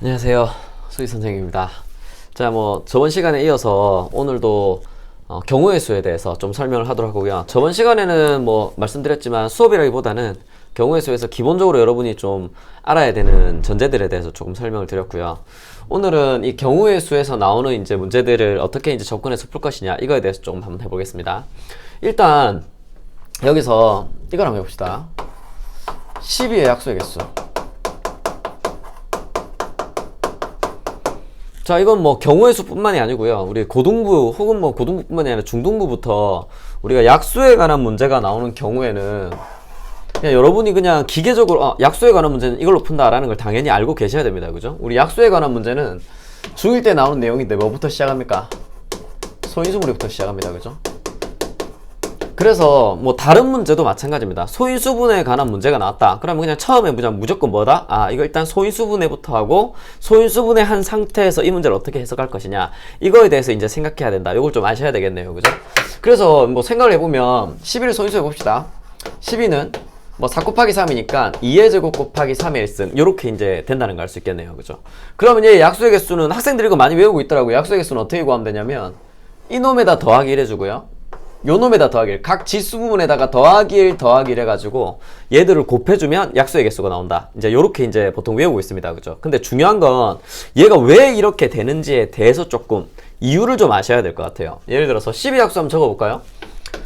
안녕하세요. 수희 선생님입니다. 자, 저번 시간에 이어서 오늘도 경우의 수에 대해서 좀 설명을 하도록 하고요. 저번 시간에는 말씀드렸지만 수업이라기보다는 경우의 수에서 기본적으로 여러분이 좀 알아야 되는 전제들에 대해서 조금 설명을 드렸고요. 오늘은 이 경우의 수에서 나오는 이제 문제들을 어떻게 이제 접근해서 풀 것이냐, 이거에 대해서 조금 한번 해보겠습니다. 일단 여기서 이걸 한번 해봅시다. 12의 약수의 개수. 자, 이건 경우의 수뿐만이 아니고요. 우리 고등부 혹은 고등부뿐만이 아니라 중등부부터 우리가 약수에 관한 문제가 나오는 경우에는 그냥 여러분이 그냥 기계적으로 약수에 관한 문제는 이걸로 푼다라는 걸 당연히 알고 계셔야 됩니다. 그죠? 우리 약수에 관한 문제는 중1 때 나오는 내용인데 뭐부터 시작합니까? 소인수분해부터 시작합니다. 그죠? 그래서 다른 문제도 마찬가지입니다. 소인수분해에 관한 문제가 나왔다. 그러면 그냥 처음에 무조건 뭐다? 이거 일단 소인수분해부터 하고 소인수분해 한 상태에서 이 문제를 어떻게 해석할 것이냐, 이거에 대해서 이제 생각해야 된다. 이걸 좀 아셔야 되겠네요. 그죠? 그래서 생각을 해보면 12를 소인수해 봅시다. 12는 4 곱하기 3이니까 2의 제곱 곱하기 3의 1승, 요렇게 이제 된다는 걸 알 수 있겠네요. 그죠? 그러면 얘 약수의 개수는 학생들이 이거 많이 외우고 있더라고요. 약수의 개수는 어떻게 구하면 되냐면 이놈에다 더하기 1 해주고요, 요놈에다 더하기 1, 각 지수 부분에다가 더하기 1 더하기 1 해가지고 얘들을 곱해주면 약수의 개수가 나온다. 이제 요렇게 이제 보통 외우고 있습니다. 그죠? 근데 중요한 건 얘가 왜 이렇게 되는지에 대해서 조금 이유를 좀 아셔야 될 것 같아요. 예를 들어서 12약수 한번 적어볼까요?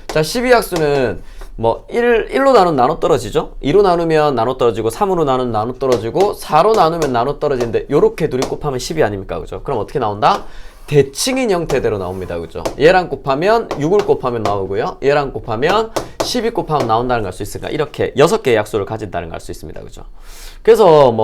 자, 12약수는 1로 나누면 나눠 떨어지죠? 2로 나누면 나눠 떨어지고, 3으로 나누면 나눠 떨어지고, 4로 나누면 나눠 떨어지는데 요렇게 둘이 곱하면 12 아닙니까? 그죠? 그럼 어떻게 나온다? 대칭인 형태대로 나옵니다. 그죠? 얘랑 곱하면 6을 곱하면 나오고요, 얘랑 곱하면 12 곱하면 나온다는 걸 알 수 있으니까 이렇게 6개의 약수를 가진다는 걸 알 수 있습니다. 그죠? 그래서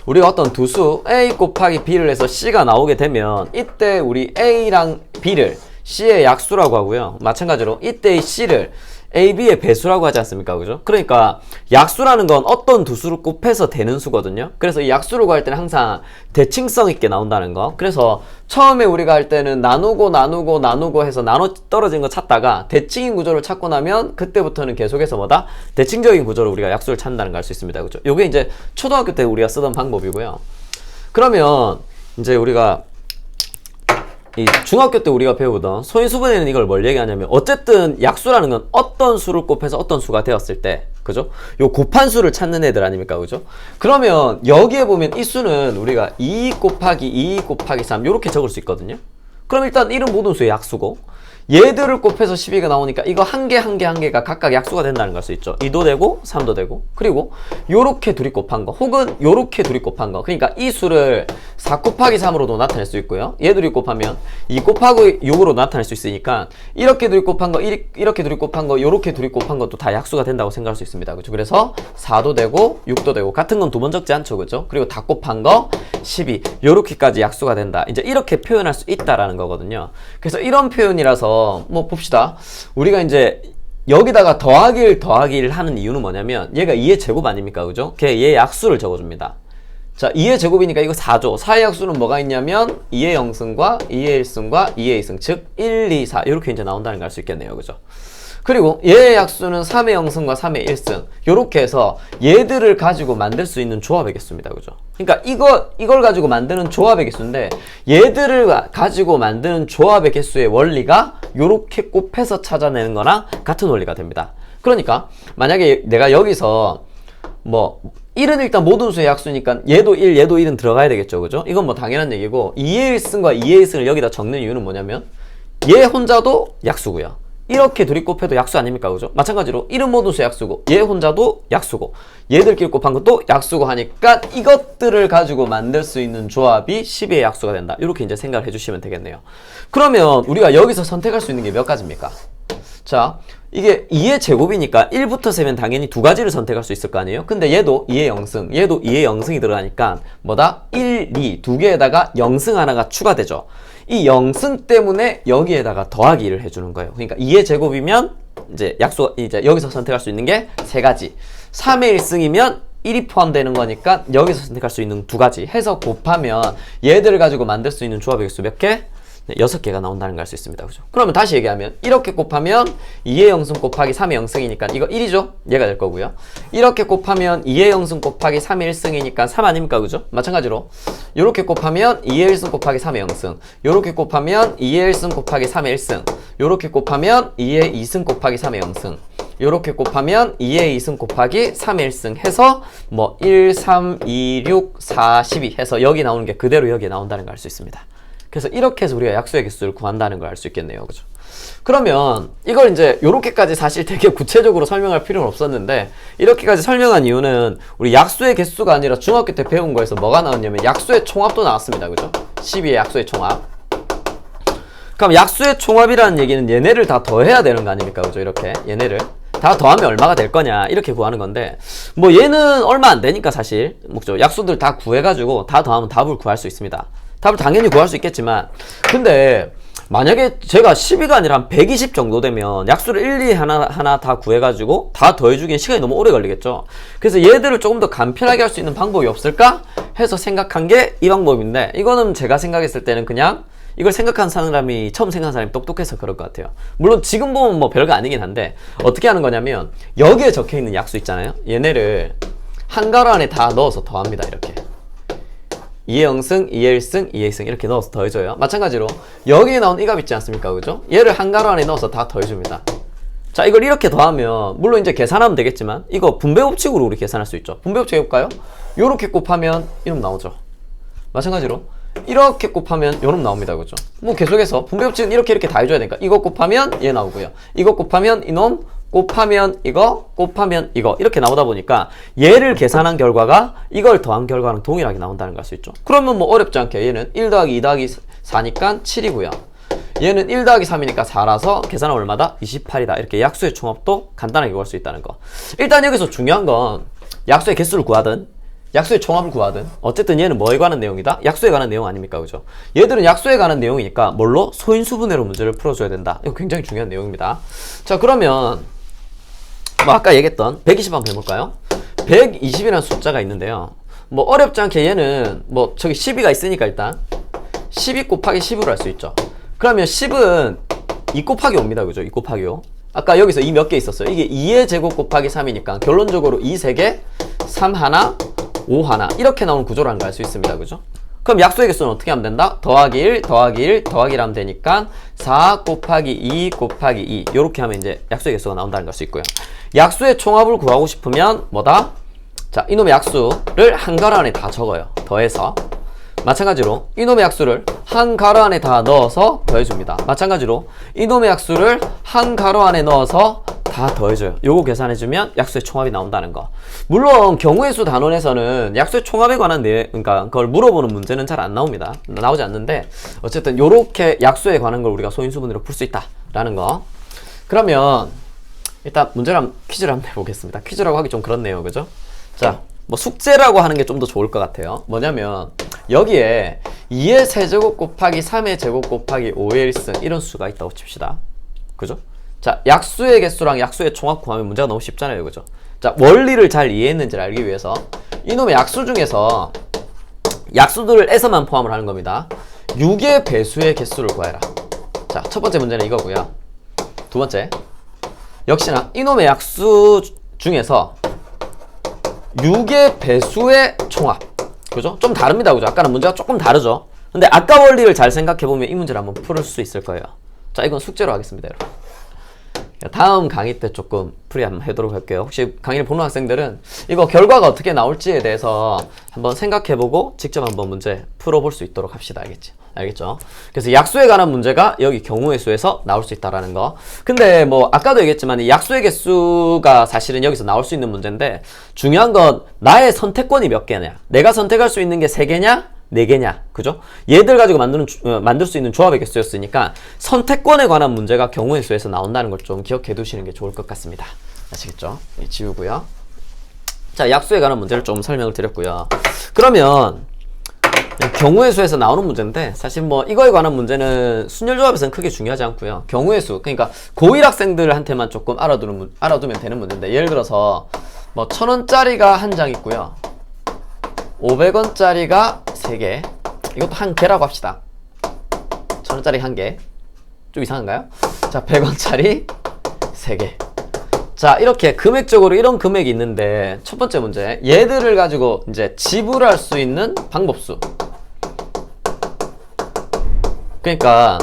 우리가 어떤 두 수 A 곱하기 B를 해서 C가 나오게 되면 이때 우리 A랑 B를 C의 약수라고 하고요, 마찬가지로 이때의 C를 A, B의 배수라고 하지 않습니까? 그죠? 그러니까 약수라는 건 어떤 두 수를 곱해서 되는 수거든요. 그래서 이 약수를 구할 때는 항상 대칭성 있게 나온다는 거. 그래서 처음에 우리가 할 때는 나누고 해서 나눠 떨어진 거 찾다가 대칭인 구조를 찾고 나면 그때부터는 계속해서 대칭적인 구조로 우리가 약수를 찾는다는 걸 알 수 있습니다. 그죠? 요게 이제 초등학교 때 우리가 쓰던 방법이고요. 그러면 이제 우리가 이 중학교 때 우리가 배우던 소인수분해는 이걸 뭘 얘기하냐면, 어쨌든 약수라는 건 어떤 수를 곱해서 어떤 수가 되었을 때, 그죠? 요 곱한 수를 찾는 애들 아닙니까? 그죠? 그러면 여기에 보면 이 수는 우리가 2 곱하기 2 곱하기 3 요렇게 적을 수 있거든요. 그럼 일단 이런 모든 수의 약수고, 얘들을 곱해서 12가 나오니까 이거 한 개가 각각 약수가 된다는 걸 알 수 있죠. 2도 되고 3도 되고, 그리고 요렇게 둘이 곱한 거 혹은 요렇게 둘이 곱한 거, 그러니까 이 수를 4 곱하기 3으로도 나타낼 수 있고요, 얘들이 곱하면 2 곱하기 6으로 나타낼 수 있으니까 이렇게 둘이 곱한 거, 이렇게 둘이 곱한 거, 요렇게 둘이 곱한 것도 다 약수가 된다고 생각할 수 있습니다. 그렇죠? 그래서 4도 되고 6도 되고, 같은 건 두 번 적지 않죠. 그죠? 그리고 다 곱한 거 12, 요렇게까지 약수가 된다. 이제 이렇게 표현할 수 있다라는 거거든요. 그래서 이런 표현이라서 봅시다. 우리가 이제 여기다가 더하기를 하는 이유는 뭐냐면, 얘가 2의 제곱 아닙니까? 그죠? 얘의 약수를 적어줍니다. 자, 2의 제곱이니까 이거 4죠. 4의 약수는 뭐가 있냐면 2의 0승과 2의 1승과 2의 2승, 즉 1, 2, 4 이렇게 이제 나온다는 걸 알 수 있겠네요. 그죠? 그리고 얘의 약수는 3의 0승과 3의 1승, 요렇게 해서 얘들을 가지고 만들 수 있는 조합의 개수입니다. 그죠? 그러니까 이걸 가지고 만드는 조합의 개수인데, 얘들을 가지고 만드는 조합의 개수의 원리가 요렇게 곱해서 찾아내는 거랑 같은 원리가 됩니다. 그러니까 만약에 내가 여기서 1은 일단 모든 수의 약수니까 얘도 1, 얘도 1은 들어가야 되겠죠. 그죠? 이건 당연한 얘기고, 2의 1승과 2의 1승을 여기다 적는 이유는 뭐냐면, 얘 혼자도 약수고요, 이렇게 둘이 곱해도 약수 아닙니까? 그죠? 마찬가지로 1은 모든 수의 약수고, 얘 혼자도 약수고, 얘들끼리 곱한 것도 약수고 하니까 이것들을 가지고 만들 수 있는 조합이 12의 약수가 된다. 이렇게 이제 생각을 해주시면 되겠네요. 그러면 우리가 여기서 선택할 수 있는 게 몇 가지입니까? 자, 이게 2의 제곱이니까 1부터 세면 당연히 두 가지를 선택할 수 있을 거 아니에요? 근데 얘도 2의 0승, 얘도 2의 0승이 들어가니까 1, 2, 두 개에다가 0승 하나가 추가되죠. 이 0승 때문에 여기에다가 더하기 1을 해주는 거예요. 그러니까 2의 제곱이면 이제 이제 여기서 선택할 수 있는 게 세 가지. 3의 1승이면 1이 포함되는 거니까 여기서 선택할 수 있는 두 가지 해서 곱하면 얘들을 가지고 만들 수 있는 조합의 개수 몇 개? 네, 6개가 나온다는 걸 알 수 있습니다. 그죠? 그러면 다시 얘기하면 이렇게 곱하면 2의 영승 곱하기 3의 영승이니까 이거 1이죠? 얘가 될 거고요. 이렇게 곱하면 2의 영승 곱하기 3의 1승이니까 3 아닙니까? 그죠? 마찬가지로 이렇게 곱하면 2의 1승 곱하기 3의 영승, 이렇게 곱하면 2의 1승 곱하기 3의 1승, 이렇게 곱하면 2의 2승 곱하기 3의 영승, 이렇게 곱하면 2의 2승 곱하기 3의 1승 해서 뭐 1, 3, 2, 6, 4, 12 해서 여기 나오는 게 그대로 여기에 나온다는 걸 알 수 있습니다. 그래서 이렇게 해서 우리가 약수의 개수를 구한다는 걸 알 수 있겠네요. 그죠? 그러면 이걸 이제 요렇게까지 사실 되게 구체적으로 설명할 필요는 없었는데 이렇게까지 설명한 이유는 우리 약수의 개수가 아니라 중학교 때 배운 거에서 뭐가 나왔냐면 약수의 총합도 나왔습니다. 그죠? 12의 약수의 총합. 그럼 약수의 총합이라는 얘기는 얘네를 다 더해야 되는 거 아닙니까? 그죠? 이렇게 얘네를 다 더하면 얼마가 될 거냐 이렇게 구하는 건데 뭐 얘는 얼마 안 되니까 사실 뭐죠? 약수들 다 구해가지고 다 더하면 답을 구할 수 있습니다. 답을 당연히 구할 수 있겠지만 근데 만약에 제가 12가 아니라 한 120 정도 되면 약수를 일일이 하나 다 구해가지고 다 더해주기엔 시간이 너무 오래 걸리겠죠. 그래서 얘들을 조금 더 간편하게 할 수 있는 방법이 없을까 해서 생각한 게 이 방법인데 이거는 제가 생각했을 때는 그냥 이걸 생각한 사람이 처음 생각한 사람이 똑똑해서 그럴 것 같아요. 물론 지금 보면 뭐 별거 아니긴 한데 어떻게 하는 거냐면 여기에 적혀있는 약수 있잖아요. 얘네를 한 가로 안에 다 넣어서 더합니다. 이렇게 2의 영승, 2의 1승, 2의 2승 이렇게 넣어서 더해줘요. 마찬가지로 여기에 나온 이 값 있지 않습니까? 그죠? 얘를 한 가로 안에 넣어서 다 더해줍니다. 자, 이걸 이렇게 더하면 물론 이제 계산하면 되겠지만 이거 분배법칙으로 우리 계산할 수 있죠. 분배법칙 해볼까요? 요렇게 곱하면 이놈 나오죠. 마찬가지로 이렇게 곱하면 요놈 나옵니다. 그죠? 뭐 계속해서 분배법칙은 이렇게 다 해줘야 되니까 이거 곱하면 얘 나오고요. 이거 곱하면 이놈, 곱하면 이거, 곱하면 이거 이렇게 나오다 보니까 얘를 계산한 결과가 이걸 더한 결과랑 동일하게 나온다는 걸 알 수 있죠. 그러면 뭐 어렵지 않게 얘는 1 더하기 2 더하기 4니까 7이고요. 얘는 1 더하기 3이니까 4라서 계산하면 얼마다? 28이다. 이렇게 약수의 총합도 간단하게 구할 수 있다는 거. 일단 여기서 중요한 건 약수의 개수를 구하든 약수의 총합을 구하든 어쨌든 얘는 뭐에 관한 내용이다? 약수에 관한 내용 아닙니까? 그죠? 얘들은 약수에 관한 내용이니까 뭘로? 소인수분해로 문제를 풀어줘야 된다. 이거 굉장히 중요한 내용입니다. 자, 그러면 뭐 아까 얘기했던 120 한번 해볼까요? 120이라는 숫자가 있는데요. 뭐 어렵지 않게 얘는 뭐 저기 12가 있으니까 일단 12 곱하기 10으로 할 수 있죠. 그러면 10은 2 곱하기 5입니다. 그죠? 2 곱하기 5. 아까 여기서 이 몇 개 있었어요. 이게 2의 제곱 곱하기 3이니까 결론적으로 2 3개, 3 하나, 5 하나 이렇게 나오는 구조라는 걸 알 수 있습니다. 그죠? 그럼 약수의 개수는 어떻게 하면 된다? 더하기 1, 더하기 1, 더하기 1 하면 되니까 4 곱하기 2 곱하기 2 이렇게 하면 이제 약수의 개수가 나온다는 걸 알 수 있고요. 약수의 총합을 구하고 싶으면 뭐다? 자, 이놈의 약수를 한 가로 안에 다 적어요. 더해서. 마찬가지로 이놈의 약수를 한 가로 안에 다 넣어서 더해줍니다. 마찬가지로 이놈의 약수를 한 가로 안에 넣어서 다 더해줘요. 요거 계산해주면 약수의 총합이 나온다는 거. 물론 경우의 수 단원에서는 약수의 총합에 관한 그러니까 그걸 물어보는 문제는 잘 안 나옵니다. 나오지 않는데 어쨌든 요렇게 약수에 관한 걸 우리가 소인수분해로 풀 수 있다라는 거. 그러면 일단 문제를 퀴즈를 한번 해보겠습니다. 퀴즈라고 하기 좀 그렇네요. 그죠? 자, 뭐 숙제라고 하는 게 좀 더 좋을 것 같아요. 뭐냐면 여기에 2의 세제곱 곱하기 3의 제곱 곱하기 5의 1승 이런 수가 있다고 칩시다. 그죠? 자, 약수의 개수랑 약수의 총합 구하면 문제가 너무 쉽잖아요. 그죠? 자, 원리를 잘 이해했는지를 알기 위해서 이놈의 약수 중에서 약수들을 에서만 포함을 하는 겁니다. 6의 배수의 개수를 구해라. 자, 첫 번째 문제는 이거고요. 두 번째, 역시나 이놈의 약수 중에서 6의 배수의 총합. 그죠? 좀 다릅니다. 그죠? 아까는 문제가 조금 다르죠? 근데 아까 원리를 잘 생각해보면 이 문제를 한번 풀을 수 있을 거예요. 자, 이건 숙제로 하겠습니다, 여러분. 다음 강의 때 조금 풀이 한번 해보도록 할게요. 혹시 강의를 보는 학생들은 이거 결과가 어떻게 나올지에 대해서 한번 생각해보고 직접 한번 문제 풀어볼 수 있도록 합시다. 알겠죠? 그래서 약수에 관한 문제가 여기 경우의 수에서 나올 수 있다라는 거. 근데 뭐 아까도 얘기했지만 이 약수의 개수가 사실은 여기서 나올 수 있는 문제인데 중요한 건 나의 선택권이 몇 개냐. 내가 선택할 수 있는 게 3개냐? 4개냐, 그죠? 얘들 가지고 만들 수 있는 조합의 개수였으니까 선택권에 관한 문제가 경우의 수에서 나온다는 걸 좀 기억해 두시는 게 좋을 것 같습니다. 아시겠죠? 네, 지우고요. 자, 약수에 관한 문제를 좀 설명을 드렸고요. 그러면 경우의 수에서 나오는 문제인데 사실 뭐 이거에 관한 문제는 순열조합에서는 크게 중요하지 않고요. 경우의 수, 그러니까 고1 학생들한테만 조금 알아두면 되는 문제인데 예를 들어서 뭐 1000원짜리가 한 장 있고요. 500원짜리가 3개. 이것도 한 개라고 합시다. 1000원짜리 1개. 좀 이상한가요? 자, 100원짜리 3개. 자, 이렇게 금액적으로 이런 금액이 있는데 첫 번째 문제. 얘들을 가지고 이제 지불할 수 있는 방법수. 그러니까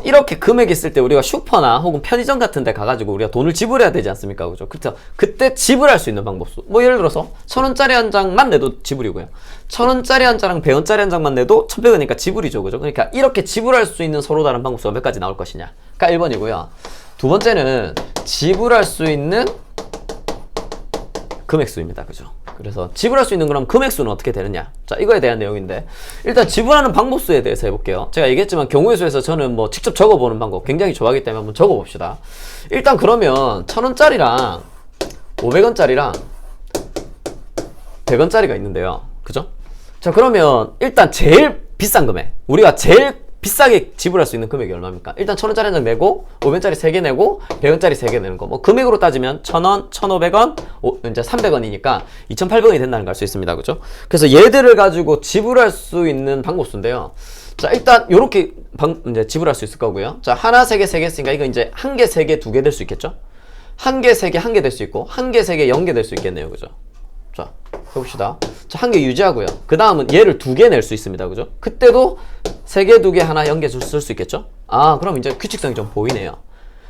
이렇게 금액이 있을 때 우리가 슈퍼나 혹은 편의점 같은 데 가가지고 우리가 돈을 지불해야 되지 않습니까? 그죠? 그렇죠? 그때 지불할 수 있는 방법수. 뭐 예를 들어서 1000원짜리 한 장만 내도 지불이고요. 1000원짜리 한 장랑 100원짜리 한 장만 내도 1100원이니까 지불이죠. 그죠? 그러니까 이렇게 지불할 수 있는 서로 다른 방법수가 몇 가지 나올 것이냐. 가 1번이고요. 두 번째는 지불할 수 있는 금액수입니다. 그죠? 그래서 지불할 수 있는 그럼 금액수는 어떻게 되느냐. 자, 이거에 대한 내용인데 일단 지불하는 방법수에 대해서 해볼게요. 제가 얘기했지만 경우의 수에서 저는 뭐 직접 적어보는 방법 굉장히 좋아하기 때문에 한번 적어봅시다. 일단 그러면 1000원짜리랑 500원짜리랑 100원짜리가 있는데요. 그죠? 자, 그러면 일단 제일 비싼 금액, 우리가 제일 비싸게 지불할 수 있는 금액이 얼마입니까? 일단 1000원짜리 한 장 내고 500원짜리 3개 내고 100원짜리 3개 내는 거. 뭐 금액으로 따지면 1000원, 1500원, 이제 300원이니까 2800원이 된다는 걸 알 수 있습니다. 그죠? 그래서 얘들을 가지고 지불할 수 있는 방법수인데요. 자, 일단 요렇게 이제 지불할 수 있을 거고요. 자, 하나, 3개, 3개 했으니까 이거 이제 1개, 3개, 2개 될 수 있겠죠? 1개, 3개, 1개 될 수 있고 1개, 3개, 0개 될 수 있겠네요. 그죠? 자, 해봅시다. 자, 1개 유지하고요. 그 다음은 얘를 2개 낼 수 있습니다. 그죠? 그때도 3개, 2개, 하나, 0개 쓸 수 있겠죠? 아, 그럼 이제 규칙성이 좀 보이네요.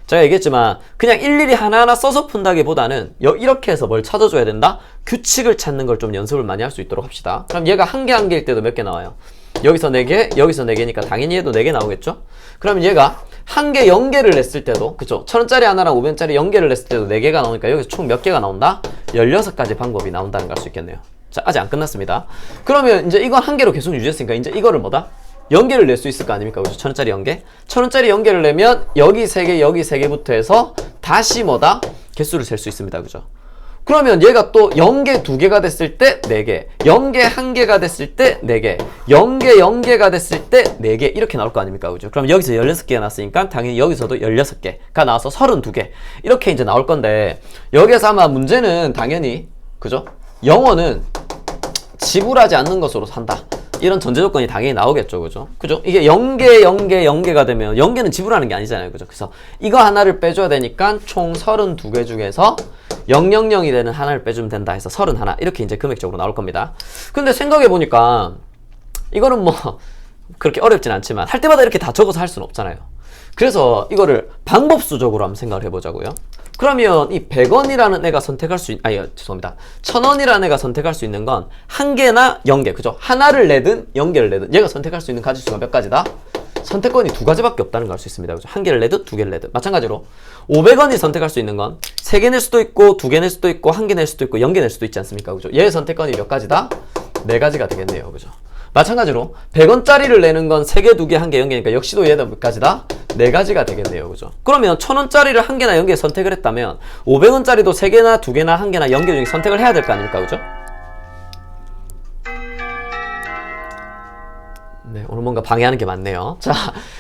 제가 얘기했지만 그냥 일일이 하나하나 써서 푼다기보다는 이렇게 해서 뭘 찾아줘야 된다? 규칙을 찾는 걸 좀 연습을 많이 할 수 있도록 합시다. 그럼 얘가 1개, 1개일 때도 몇 개 나와요? 여기서 4개, 여기서 4개니까 당연히 얘도 4개 나오겠죠? 그러면 얘가 1개, 0개를 냈을 때도, 그쵸? 1000원짜리 하나랑 500원짜리 0개를 냈을 때도 4개가 나오니까 여기서 총 몇 개가 나온다? 16가지 방법이 나온다는 걸 알 수 있겠네요. 자, 아직 안 끝났습니다. 그러면 이제 이건 1개로 계속 유지했으니까 이제 이거를 뭐다? 0개를 낼 수 있을 거 아닙니까? 그죠? 1000원짜리 0개? 1000원짜리 0개를 내면 여기 3개, 여기 3개부터 해서 다시 뭐다? 개수를 셀 수 있습니다. 그죠? 그러면 얘가 또 0개 2개가 됐을 때 4개, 0개 1개가 됐을 때 4개, 0개 0개가 됐을 때 4개 이렇게 나올 거 아닙니까? 그죠? 그럼 여기서 16개가 났으니까 당연히 여기서도 16개가 나와서 32개 이렇게 이제 나올 건데 여기에서 아마 문제는 당연히 그죠? 영어는 지불하지 않는 것으로 산다. 이런 전제 조건이 당연히 나오겠죠. 그죠? 그죠? 이게 0개, 0개, 0개가 되면 0개는 지불하는 게 아니잖아요. 그죠? 그래서 이거 하나를 빼줘야 되니까 총 32개 중에서 000이 되는 하나를 빼주면 된다 해서 31 이렇게 이제 금액적으로 나올 겁니다. 근데 생각해보니까 이거는 뭐 그렇게 어렵진 않지만 할 때마다 이렇게 다 적어서 할 수는 없잖아요. 그래서 이거를 방법수적으로 한번 생각을 해보자고요. 그러면 이 100원이라는 애가 선택할 수 죄송합니다. 1000원이라는 애가 선택할 수 있는 건 1개나 0개, 그죠? 하나를 내든 0개를 내든 얘가 선택할 수 있는 가지수가 몇 가지다? 선택권이 2가지밖에 없다는 걸 알 수 있습니다. 그죠? 1개를 내든 2개를 내든. 마찬가지로 500원이 선택할 수 있는 건 3개 낼 수도 있고 2개 낼 수도 있고 1개 낼 수도 있고 0개 낼 수도 있지 않습니까? 그죠? 얘의 선택권이 몇 가지다? 4가지가 되겠네요. 그죠? 마찬가지로 100원짜리를 내는 건 3개, 2개, 1개, 0개니까 역시도 얘도 몇 가지다? 4가지가 되겠네요. 그죠? 그러면 1000원짜리를 1개나 0개 선택을 했다면 500원짜리도 3개나 2개나 1개나 0개 중에 선택을 해야 될 거 아닙니까? 그죠? 네, 오늘 뭔가 방해하는 게 많네요. 자,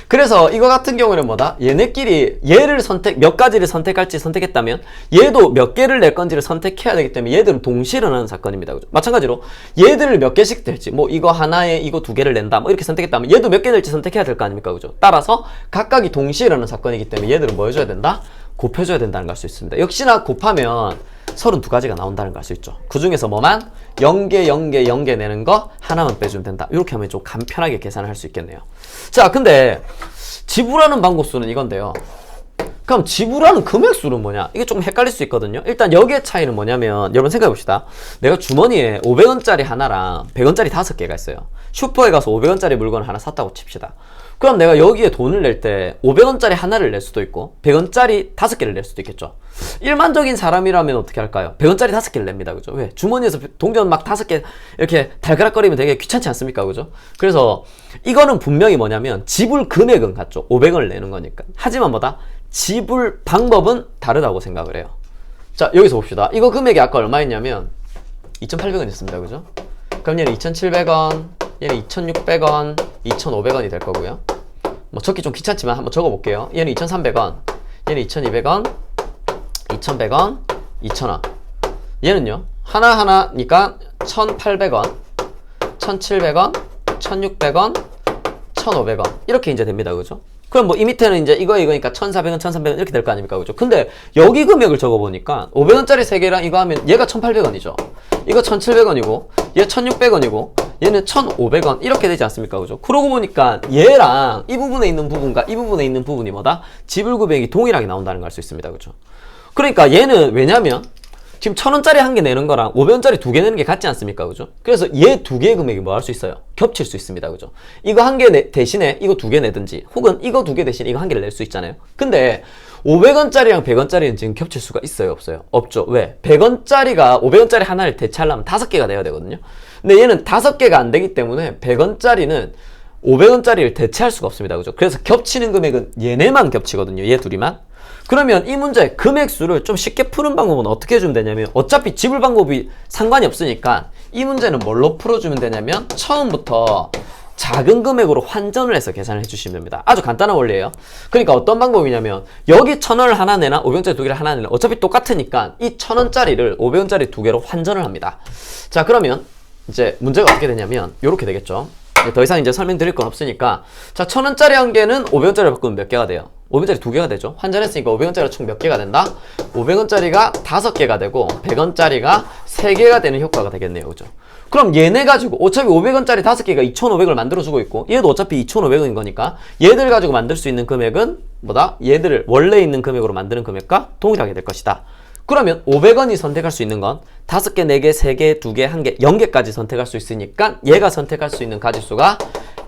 그래서 이거 같은 경우는 뭐다? 얘네끼리 얘를 몇 가지를 선택할지 선택했다면 얘도 몇 개를 낼 건지를 선택해야 되기 때문에 얘들은 동시에 일어나는 사건입니다. 그죠? 마찬가지로 얘들을 몇 개씩 낼지, 뭐 이거 하나에 이거 2개를 낸다, 뭐 이렇게 선택했다면 얘도 몇 개 낼지 선택해야 될 거 아닙니까? 그죠? 따라서 각각이 동시에 일어나는 사건이기 때문에 얘들은 뭐 해줘야 된다? 곱해줘야 된다는 걸 알 수 있습니다. 역시나 곱하면 32가지가 나온다는 걸 알 수 있죠. 그 중에서 뭐만 0개, 0개, 0개 내는 거 하나만 빼주면 된다. 이렇게 하면 좀 간편하게 계산을 할 수 있겠네요. 자, 근데 지불하는 방법수는 이건데요. 그럼 지불하는 금액수는 뭐냐? 이게 조금 헷갈릴 수 있거든요. 일단 여기의 차이는 뭐냐면 여러분 생각해 봅시다. 내가 주머니에 500원짜리 하나랑 100원짜리 5개가 있어요. 슈퍼에 가서 500원짜리 물건을 하나 샀다고 칩시다. 그럼 내가 여기에 돈을 낼 때 500원짜리 하나를 낼 수도 있고 100원짜리 5개를 낼 수도 있겠죠. 일반적인 사람이라면 어떻게 할까요? 100원짜리 5개를 냅니다. 그죠? 왜? 주머니에서 동전 막 5개 이렇게 달그락거리면 되게 귀찮지 않습니까? 그죠? 그래서 이거는 분명히 뭐냐면 지불 금액은 같죠. 500원을 내는 거니까. 하지만 뭐다? 지불 방법은 다르다고 생각을 해요. 자, 여기서 봅시다. 이거 금액이 아까 얼마였냐면 2,800원이었습니다. 그죠? 그럼 얘는 2,700원, 얘는 2,600원, 2,500원이 될 거고요. 뭐 적기 좀 귀찮지만 한번 적어볼게요. 얘는 2,300원, 얘는 2,200원, 2,100원, 2,000원. 얘는요, 하나하나니까 1,800원, 1,700원, 1,600원, 1,500원 이렇게 이제 됩니다. 그죠? 그럼 뭐 이 밑에는 이제 이거니까 1,400원, 1,300원 이렇게 될 거 아닙니까? 그죠? 근데 여기 금액을 적어보니까 500원짜리 3개랑 이거 하면 얘가 1,800원이죠. 이거 1,700원이고 얘 1,600원이고 얘는 1,500원 이렇게 되지 않습니까? 그죠? 그러고 보니까 얘랑 이 부분에 있는 부분과 이 부분에 있는 부분이 뭐다? 지불 금액이 동일하게 나온다는 걸 알 수 있습니다. 그죠? 그러니까 얘는 왜냐면 지금 1,000원짜리 한 개 내는 거랑 500원짜리 2개 내는 게 같지 않습니까? 그죠? 그래서 얘 2개의 금액이 뭐 할 수 있어요? 겹칠 수 있습니다. 그죠? 이거 한 개 대신에 이거 2개 내든지 혹은 이거 2개 대신에 이거 한 개를 낼 수 있잖아요. 근데 500원짜리랑 100원짜리는 지금 겹칠 수가 있어요? 없어요? 없죠. 왜? 100원짜리가 500원짜리 하나를 대체하려면 5개가 내야 되거든요. 근데 얘는 5개가 안 되기 때문에 100원짜리는 500원짜리를 대체할 수가 없습니다. 그죠? 그래서 겹치는 금액은 얘네만 겹치거든요. 얘 둘이만. 그러면 이 문제 금액수를 좀 쉽게 푸는 방법은 어떻게 해주면 되냐면 어차피 지불 방법이 상관이 없으니까 이 문제는 뭘로 풀어주면 되냐면 처음부터 작은 금액으로 환전을 해서 계산을 해주시면 됩니다. 아주 간단한 원리예요. 그러니까 어떤 방법이냐면 여기 1,000원을 하나 내나 500원짜리 2개를 하나 내나 어차피 똑같으니까 이 1,000원짜리를 500원짜리 2개로 환전을 합니다. 자, 그러면 이제 문제가 어떻게 되냐면 이렇게 되겠죠. 더 이상 이제 설명드릴 건 없으니까 자, 1,000원짜리 한 개는 500원짜리 바꾸면 몇 개가 돼요? 500원짜리 2개가 되죠. 환전했으니까 500원짜리가 총 몇 개가 된다? 500원짜리가 5개가 되고 100원짜리가 3개가 되는 효과가 되겠네요. 그죠? 그럼 얘네 가지고 어차피 500원짜리 5개가 2,500을 만들어주고 있고 얘도 어차피 2,500원인 거니까 얘들 가지고 만들 수 있는 금액은 뭐다? 얘들을 원래 있는 금액으로 만드는 금액과 동일하게 될 것이다. 그러면 500원이 선택할 수 있는 건 5개, 4개, 3개, 2개, 1개, 0개까지 선택할 수 있으니까 얘가 선택할 수 있는 가지수가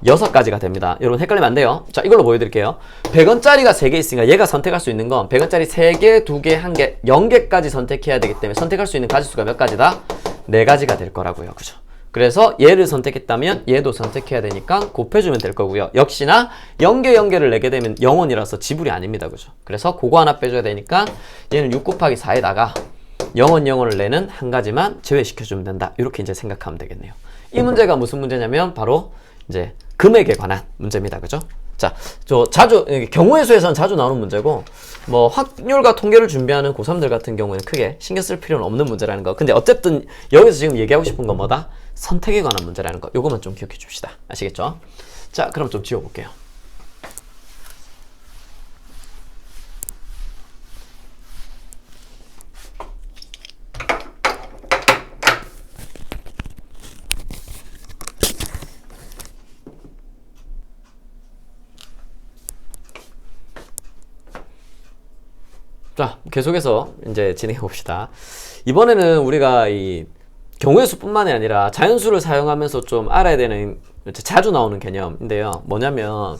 6가지가 됩니다. 여러분 헷갈리면 안 돼요. 자, 이걸로 보여드릴게요. 100원짜리가 3개 있으니까 얘가 선택할 수 있는 건 100원짜리 3개, 2개, 1개, 0개까지 선택해야 되기 때문에 선택할 수 있는 가지수가 몇 가지다? 4가지가 될 거라고요. 그죠? 그래서 얘를 선택했다면 얘도 선택해야 되니까 곱해주면 될 거고요. 역시나 0개 0개를 내게 되면 0원이라서 지불이 아닙니다. 그죠? 그래서 그거 하나 빼줘야 되니까 얘는 6 곱하기 4에다가 0원 0원을 내는 한 가지만 제외시켜주면 된다. 이렇게 이제 생각하면 되겠네요. 이 문제가 무슨 문제냐면 바로 이제 금액에 관한 문제입니다. 그죠? 자, 경우의 수에서는 자주 나오는 문제고, 뭐, 확률과 통계를 준비하는 고3들 같은 경우에는 크게 신경 쓸 필요는 없는 문제라는 거. 근데 어쨌든 여기서 지금 얘기하고 싶은 건 뭐다? 선택에 관한 문제라는 거. 요거만 좀 기억해 줍시다. 아시겠죠? 자, 그럼 좀 지워볼게요. 자, 계속해서 이제 진행해 봅시다. 이번에는 우리가 이 경우의 수뿐만이 아니라 자연수를 사용하면서 좀 알아야 되는 자주 나오는 개념인데요. 뭐냐면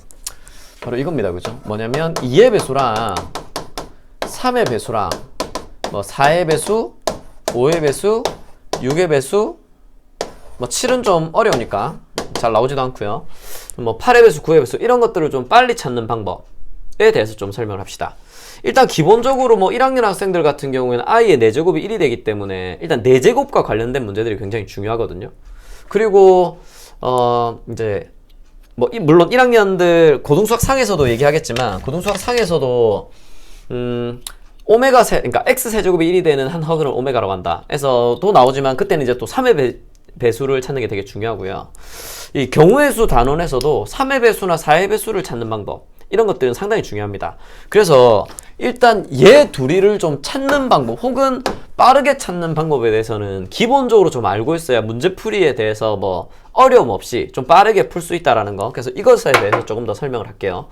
바로 이겁니다. 그죠? 뭐냐면 2의 배수랑 3의 배수랑 뭐 4의 배수, 5의 배수, 6의 배수, 뭐 7은 좀 어려우니까 잘 나오지도 않고요. 뭐 8의 배수, 9의 배수 이런 것들을 좀 빨리 찾는 방법에 대해서 좀 설명을 합시다. 일단 기본적으로 뭐 1학년 학생들 같은 경우에는 i의 4제곱이 1이 되기 때문에 일단 4제곱과 관련된 문제들이 굉장히 중요하거든요. 그리고 이제 뭐 물론 1학년들 고등수학 상에서도 얘기하겠지만 고등수학 상에서도 오메가 그러니까 x 세제곱이 1이 되는 한 허근을 오메가라고 한다. 해서도 나오지만 그때는 이제 또 3의 배수를 찾는 게 되게 중요하고요. 이 경우의 수 단원에서도 3의 배수나 4의 배수를 찾는 방법 이런 것들은 상당히 중요합니다. 그래서 일단 얘 둘이를 좀 찾는 방법 혹은 빠르게 찾는 방법에 대해서는 기본적으로 좀 알고 있어야 문제풀이에 대해서 뭐 어려움 없이 좀 빠르게 풀 수 있다라는 거. 그래서 이것에 대해서 조금 더 설명을 할게요.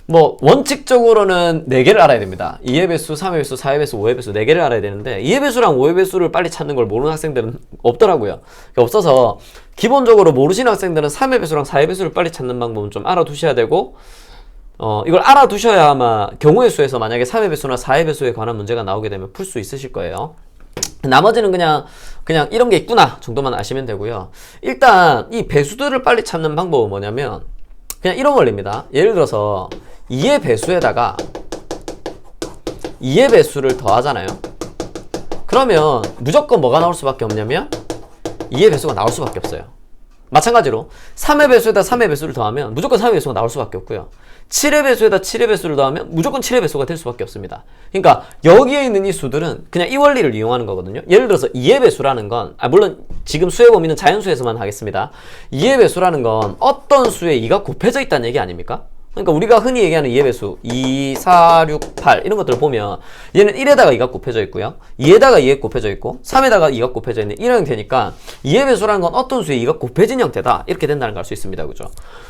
뭐 원칙적으로는 4개를 알아야 됩니다. 2의 배수, 3의 배수, 4의 배수, 5의 배수 4개를 알아야 되는데 2의 배수랑 5의 배수를 빨리 찾는 걸 모르는 학생들은 없더라고요. 없어서 기본적으로 모르시는 학생들은 3의 배수랑 4의 배수를 빨리 찾는 방법은 좀 알아두셔야 되고 이걸 알아두셔야 아마 경우의 수에서 만약에 3의 배수나 4의 배수에 관한 문제가 나오게 되면 풀 수 있으실 거예요. 나머지는 그냥 이런 게 있구나 정도만 아시면 되고요. 일단 이 배수들을 빨리 찾는 방법은 뭐냐면 그냥 이런 원리입니다. 예를 들어서 2의 배수에다가 2의 배수를 더하잖아요. 그러면 무조건 뭐가 나올 수밖에 없냐면 2의 배수가 나올 수밖에 없어요. 마찬가지로 3의 배수에다 3의 배수를 더하면 무조건 3의 배수가 나올 수밖에 없고요. 7의 배수에다 7의 배수를 더하면 무조건 7의 배수가 될 수밖에 없습니다. 그러니까 여기에 있는 이 수들은 그냥 이 원리를 이용하는 거거든요. 예를 들어서 2의 배수라는 건 물론 지금 수의 범위는 자연수에서만 하겠습니다. 2의 배수라는 건 어떤 수에 2가 곱해져 있다는 얘기 아닙니까? 그러니까 우리가 흔히 얘기하는 2의 배수 2, 4, 6, 8 이런 것들을 보면 얘는 1에다가 2가 곱해져 있고요. 2에다가 2가 곱해져 있고 3에다가 2가 곱해져 있는 이런 형태니까 2의 배수라는 건 어떤 수에 2가 곱해진 형태다. 이렇게 된다는 걸 알 수 있습니다. 그죠?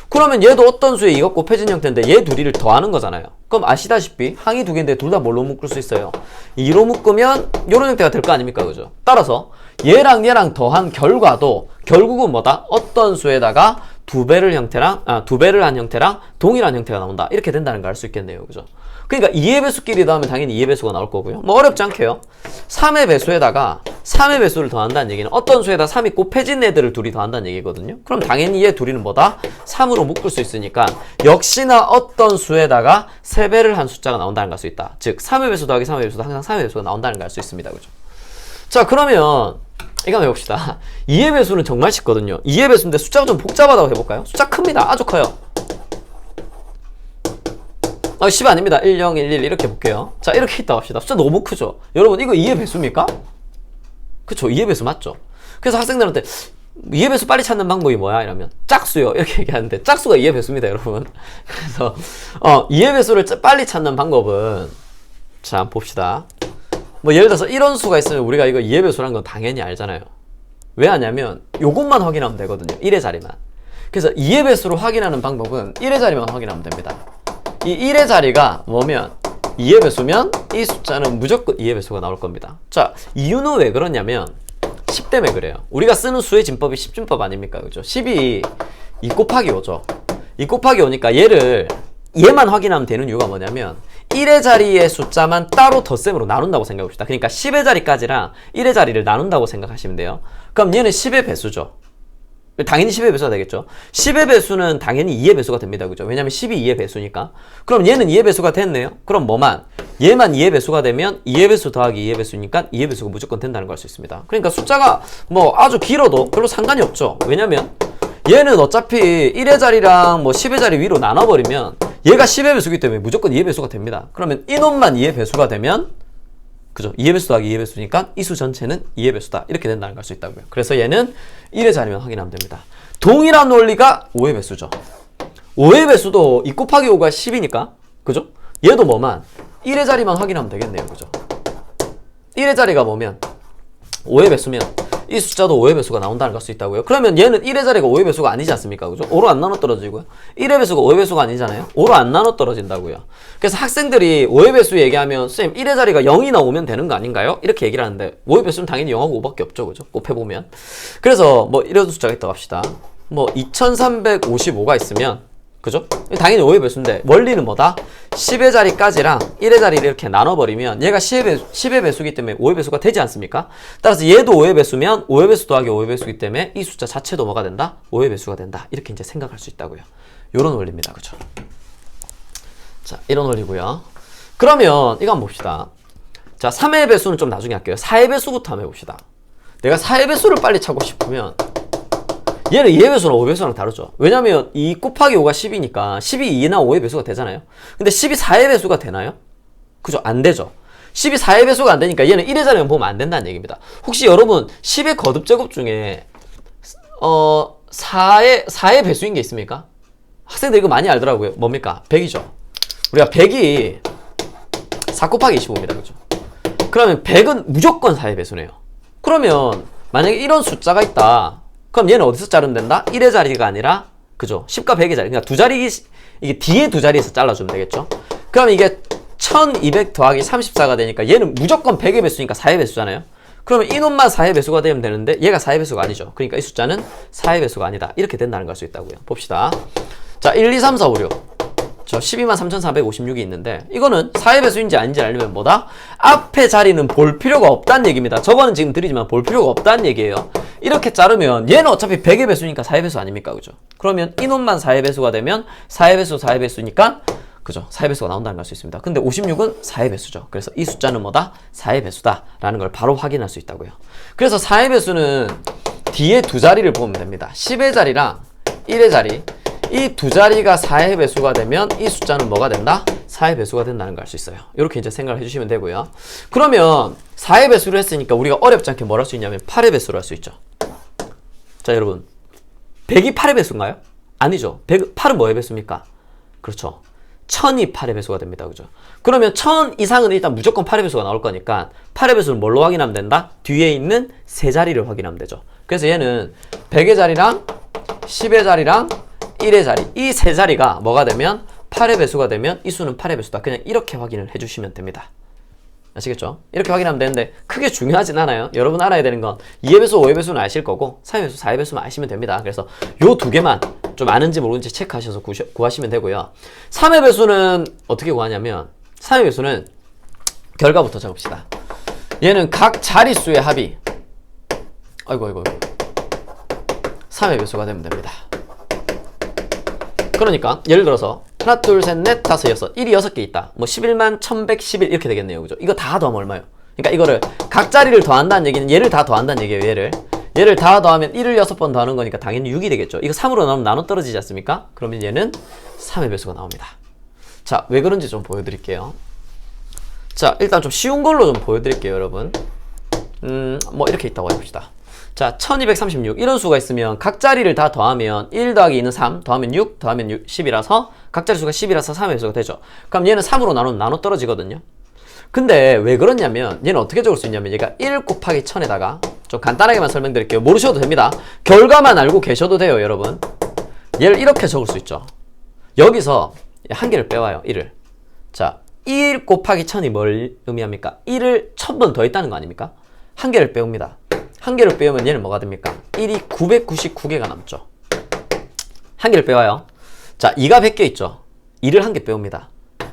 그러면 얘도 어떤 수에 2가 곱해진 형태인데 얘 둘이를 더하는 거잖아요. 그럼 아시다시피 항이 두 개인데 둘 다 뭘로 묶을 수 있어요? 2로 묶으면 이런 형태가 될 거 아닙니까? 그죠? 따라서 얘랑 얘랑 더한 결과도 결국은 뭐다? 어떤 수에다가 두 배를 한 형태랑 동일한 형태가 나온다. 이렇게 된다는 걸 알 수 있겠네요. 그죠? 그러니까 2의 배수끼리 더하면 당연히 2의 배수가 나올 거고요. 뭐 어렵지 않게요. 3의 배수에다가 3의 배수를 더한다는 얘기는 어떤 수에다 3이 곱해진 애들을 둘이 더한다는 얘기거든요. 그럼 당연히 얘 둘이는 뭐다? 3으로 묶을 수 있으니까 역시나 어떤 수에다가 3배를 한 숫자가 나온다는 걸 알 수 있다. 즉 3의 배수 더하기 3의 배수도 항상 3의 배수가 나온다는 걸 알 수 있습니다. 그죠? 자, 그러면 이거 한번 해봅시다. 2의 배수는 정말 쉽거든요. 2의 배수인데 숫자가 좀 복잡하다고 해볼까요? 숫자 큽니다. 아주 커요. 10 아닙니다. 1, 0, 1, 1 이렇게 볼게요. 자, 이렇게 있다고 합시다. 숫자 너무 크죠? 여러분 이거 2의 배수입니까? 그쵸? 2의 배수 맞죠? 그래서 학생들한테 2의 배수 빨리 찾는 방법이 뭐야? 이러면 짝수요. 이렇게 얘기하는데 짝수가 2의 배수입니다. 여러분. 그래서 2의 배수를 빨리 찾는 방법은 자, 한번 봅시다. 뭐 예를 들어서 이런 수가 있으면 우리가 이거 2의 배수라는 건 당연히 알잖아요. 왜 하냐면 요것만 확인하면 되거든요. 1의 자리만. 그래서 2의 배수로 확인하는 방법은 1의 자리만 확인하면 됩니다. 이 1의 자리가 뭐면 2의 배수면 이 숫자는 무조건 2의 배수가 나올 겁니다. 자, 이유는 왜 그러냐면 10 때문에 그래요. 우리가 쓰는 수의 진법이 10진법 아닙니까? 그죠? 10이 2 곱하기 5죠. 2 곱하기 5니까 얘만 확인하면 되는 이유가 뭐냐면 1의 자리의 숫자만 따로 덧셈으로 나눈다고 생각해봅시다. 그러니까 10의 자리까지랑 1의 자리를 나눈다고 생각하시면 돼요. 그럼 얘는 10의 배수죠. 당연히 10의 배수가 되겠죠. 10의 배수는 당연히 2의 배수가 됩니다. 그죠? 왜냐면 10이 2의 배수니까. 그럼 얘는 2의 배수가 됐네요. 그럼 얘만 2의 배수가 되면 2의 배수 더하기 2의 배수니까 2의 배수가 무조건 된다는 걸 알 수 있습니다. 그러니까 숫자가 뭐 아주 길어도 별로 상관이 없죠. 왜냐면 얘는 어차피 1의 자리랑 뭐 10의 자리 위로 나눠버리면 얘가 10의 배수기 때문에 무조건 2의 배수가 됩니다. 그러면 이놈만 2의 배수가 되면 그죠? 2의 배수 더하기 2의 배수니까 이 수 전체는 2의 배수다. 이렇게 된다는 걸 알 수 있다고요. 그래서 얘는 1의 자리만 확인하면 됩니다. 동일한 원리가 5의 배수죠. 5의 배수도 2 곱하기 5가 10이니까 그죠? 얘도 1의 자리만 확인하면 되겠네요. 그죠? 1의 자리가 5의 배수면 이 숫자도 5의 배수가 나온다는 걸 알 수 있다고요. 그러면 얘는 1의 자리가 5의 배수가 아니지 않습니까? 그죠? 5로 안 나눠 떨어지고요. 1의 배수가 5의 배수가 아니잖아요. 5로 안 나눠 떨어진다고요. 그래서 학생들이 5의 배수 얘기하면 선생님 1의 자리가 0이 나오면 되는 거 아닌가요? 이렇게 얘기를 하는데 5의 배수는 당연히 0하고 5밖에 없죠. 그죠? 곱해보면. 그래서 뭐 이런 숫자가 있다고 합시다. 뭐 2355가 있으면 그죠? 당연히 5의 배수인데 원리는 뭐다? 10의 자리까지랑 1의 자리를 이렇게 나눠버리면 얘가 10의 배수기 때문에 5의 배수가 되지 않습니까? 따라서 얘도 5의 배수면 5의 배수 더하기 5의 배수기 때문에 이 숫자 자체도 뭐가 된다? 5의 배수가 된다. 이렇게 이제 생각할 수 있다고요. 요런 원리입니다. 그죠? 자, 이런 원리고요. 그러면 이거 한번 봅시다. 자, 3의 배수는 좀 나중에 할게요. 4의 배수부터 한번 해봅시다. 내가 4의 배수를 빨리 찾고 싶으면 얘는 2의 배수랑 5의 배수랑 다르죠. 왜냐면 2 곱하기 5가 10이니까 10이 2나 5의 배수가 되잖아요. 근데 10이 4의 배수가 되나요? 그죠? 안 되죠. 10이 4의 배수가 안 되니까 얘는 1의 자리만 보면 안 된다는 얘기입니다. 혹시 여러분 10의 거듭제곱 중에 4의 배수인 게 있습니까? 학생들 이거 많이 알더라고요. 뭡니까? 100이죠. 우리가 100이 4 곱하기 25입니다. 그죠? 그러면 100은 무조건 4의 배수네요. 그러면 만약에 이런 숫자가 있다. 그럼 얘는 어디서 자르면 된다? 1의 자리가 아니라 그죠? 10과 100의 자리. 그러니까 두 자리, 이게 뒤에 두 자리에서 잘라주면 되겠죠? 그럼 이게 1200 더하기 34가 되니까 얘는 무조건 100의 배수니까 4의 배수잖아요? 그러면 이놈만 4의 배수가 되면 되는데 얘가 4의 배수가 아니죠. 그러니까 이 숫자는 4의 배수가 아니다. 이렇게 된다는 걸 알 수 있다고요. 봅시다. 자, 1, 2, 3, 4, 5, 6. 저 123,456이 있는데 이거는 4의 배수인지 아닌지 알려면 뭐다? 앞에 자리는 볼 필요가 없다는 얘기입니다. 저거는 지금 드리지만 볼 필요가 없다는 얘기예요. 이렇게 자르면 얘는 어차피 100의 배수니까 4의 배수 아닙니까? 그죠? 그러면 이놈만 4의 배수가 되면 4의 배수, 4의 배수니까 그죠? 4의 배수가 나온다는 걸 알 수 있습니다. 근데 56은 4의 배수죠. 그래서 이 숫자는 뭐다? 4의 배수다 라는 걸 바로 확인할 수 있다고요. 그래서 4의 배수는 뒤에 두 자리를 보면 됩니다. 10의 자리랑 1의 자리, 이 두 자리가 4의 배수가 되면 이 숫자는 뭐가 된다? 4의 배수가 된다는 걸 알 수 있어요. 이렇게 이제 생각을 해주시면 되고요. 그러면 4의 배수를 했으니까 우리가 어렵지 않게 뭘 할 수 있냐면 8의 배수를 할 수 있죠. 자, 여러분, 100이 8의 배수인가요? 아니죠. 8은 뭐의 배수입니까? 그렇죠. 1000이 8의 배수가 됩니다. 그죠? 그러면 1000 이상은 일단 무조건 8의 배수가 나올 거니까 8의 배수를 뭘로 확인하면 된다? 뒤에 있는 세 자리를 확인하면 되죠. 그래서 얘는 100의 자리랑 10의 자리랑 1의 자리, 이 세 자리가 뭐가 되면 8의 배수가 되면 이 수는 8의 배수다. 그냥 이렇게 확인을 해주시면 됩니다. 아시겠죠? 이렇게 확인하면 되는데 크게 중요하진 않아요. 여러분 알아야 되는 건 2의 배수, 5의 배수는 아실 거고 3의 배수, 4의 배수만 아시면 됩니다. 그래서 요 두 개만 좀 아는지 모르는지 체크하셔서 구하시면 되고요. 3의 배수는 어떻게 구하냐면 3의 배수는 결과부터 적읍시다. 얘는 각 자릿수의 합이 아이고 3의 배수가 되면 됩니다. 그러니까 예를 들어서 하나, 둘, 셋, 넷, 다섯, 여섯. 1이 6개 있다. 뭐 11만 1111 이렇게 되겠네요. 그죠? 이거 다 더하면 얼마예요? 그러니까 이거를 각 자리를 더한다는 얘기는 얘를 다 더한다는 얘기예요. 얘를 다 더하면 1을 6번 더하는 거니까 당연히 6이 되겠죠. 이거 3으로 나누면 나눠 떨어지지 않습니까? 그러면 얘는 3의 배수가 나옵니다. 자, 왜 그런지 좀 보여드릴게요. 자, 일단 좀 쉬운 걸로 좀 보여드릴게요, 여러분. 뭐 이렇게 있다고 해봅시다. 자, 1236 이런 수가 있으면 각 자리를 다 더하면 1 더하기 2는 3 더하면 6 더하면 6 10이라서 각 자리 수가 10이라서 3의 배수가 되죠. 그럼 얘는 3으로 나누면 나눠 떨어지거든요. 근데 왜 그러냐면 얘는 어떻게 적을 수 있냐면 얘가 1 곱하기 1000에다가 좀 간단하게만 설명드릴게요. 모르셔도 됩니다. 결과만 알고 계셔도 돼요, 여러분. 얘를 이렇게 적을 수 있죠. 여기서 한 개를 빼와요, 1을. 자, 1 곱하기 1000이 뭘 의미합니까? 1을 1000번 더 있다는 거 아닙니까? 한 개를 빼옵니다. 한 개를 빼오면 얘는 뭐가 됩니까? 1이 999개가 남죠. 한 개를 빼와요. 자, 2가 100개 있죠. 2를 한 개 빼옵니다.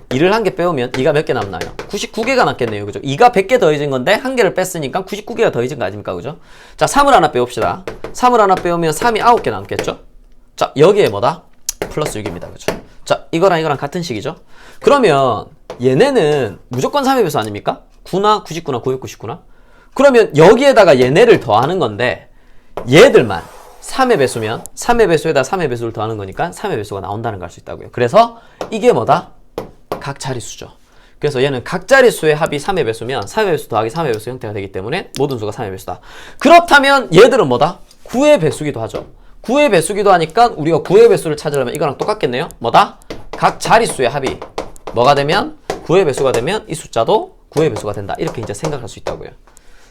2를 한 개 빼오면 2가 몇 개 남나요? 99개가 남겠네요. 그죠? 2가 100개 더해진 건데 한 개를 뺐으니까 99개가 더해진 거 아닙니까? 그죠? 자, 3을 하나 빼옵시다. 3을 하나 빼오면 3이 9개 남겠죠? 자, 여기에 뭐다? 플러스 6입니다. 그죠? 자, 이거랑 같은 식이죠? 그러면 얘네는 무조건 3의 배수 아닙니까? 9나 99나 999나? 그러면 여기에다가 얘네를 더하는 건데 얘들만 3의 배수면 3의 배수에다 3의 배수를 더하는 거니까 3의 배수가 나온다는 걸 알 수 있다고요. 그래서 이게 뭐다? 각 자릿수죠. 그래서 얘는 각 자릿수의 합이 3의 배수면 3의 배수 더하기 3의 배수 형태가 되기 때문에 모든 수가 3의 배수다. 그렇다면 얘들은 뭐다? 9의 배수기도 하죠. 9의 배수기도 하니까 우리가 9의 배수를 찾으려면 이거랑 똑같겠네요. 뭐다? 각 자릿수의 합이 뭐가 되면 9의 배수가 되면 이 숫자도 9의 배수가 된다. 이렇게 이제 생각할 수 있다고요.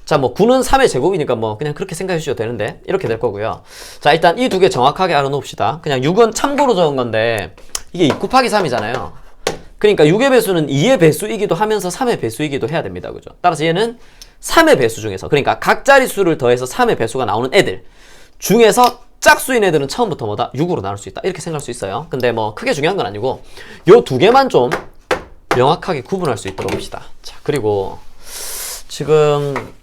자, 뭐 9는 3의 제곱이니까 뭐 그냥 그렇게 생각해 주셔도 되는데 이렇게 될 거고요. 자, 일단 이 두 개 정확하게 알아놓읍시다. 그냥 6은 참고로 적은 건데 이게 2 곱하기 3이잖아요. 그러니까 6의 배수는 2의 배수이기도 하면서 3의 배수이기도 해야 됩니다. 그죠? 따라서 얘는 3의 배수 중에서, 그러니까 각 자릿수를 더해서 3의 배수가 나오는 애들 중에서 짝수인 애들은 처음부터 뭐다? 6으로 나눌 수 있다. 이렇게 생각할 수 있어요. 근데 뭐 크게 중요한 건 아니고 요 두 개만 좀 명확하게 구분할 수 있도록 합시다. 자, 그리고 지금